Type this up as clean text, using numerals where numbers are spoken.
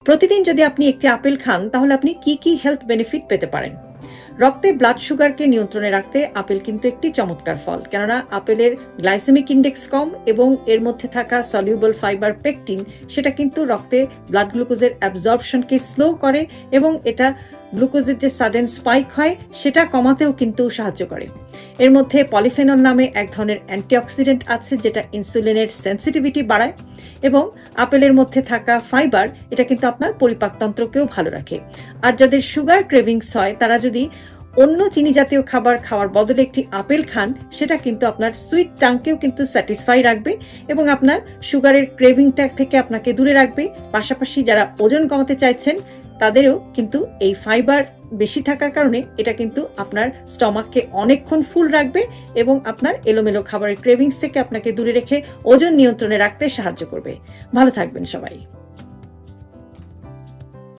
প্রতিদিন যদি আপনি একটি আপেল খান তাহলে আপনি কি কি হেলথ বেনিফিট পেতে পারেন? রক্তে ব্লাড সুগারকে নিয়ন্ত্রণে রাখতে আপেল কিন্তু একটি চমৎকার ফল, কেননা আপেলের গ্লাইসেমিক ইন্ডেক্স কম এবং এর মধ্যে থাকা সলিউবল ফাইবার পেকটিন সেটা কিন্তু রক্তে ব্লাড গ্লুকোজের অ্যাবজর্পশনকে স্লো করে এবং এটা গ্লুকোজের যে সাডেন স্পাইক হয় সেটা কমাতেও কিন্তু সাহায্য করে। এর মধ্যে পলিফেনল নামে এক ধরনের অ্যান্টিঅক্সিডেন্ট আছে যেটা ইনসুলিনের সেন্সিটিভিটি বাড়ায় এবং আপেলের মধ্যে থাকা ফাইবার এটা কিন্তু আপনার পরিপাকতন্ত্রকেও ভালো রাখে। আর যাদের সুগার ক্রেভিংস হয় তারা যদি অন্য চিনি জাতীয় খাবার খাওয়ার বদলে একটি আপেল খান সেটা কিন্তু আপনার সুইট টাংকেও কিন্তু স্যাটিসফাই রাখবে এবং আপনার সুগারের ক্রেভিংটা থেকে আপনাকে দূরে রাখবে। পাশাপাশি যারা ওজন কমাতে চাইছেন তাদেরও কিন্তু এই ফাইবার বেশি থাকার কারণে এটা কিন্তু আপনার স্টমাককে অনেকক্ষণ ফুল রাখবে এবং আপনার এলোমেলো খাবারের ক্রেভিংস থেকে আপনাকে দূরে রেখে ওজন নিয়ন্ত্রণে রাখতে সাহায্য করবে। ভালো থাকবেন সবাই।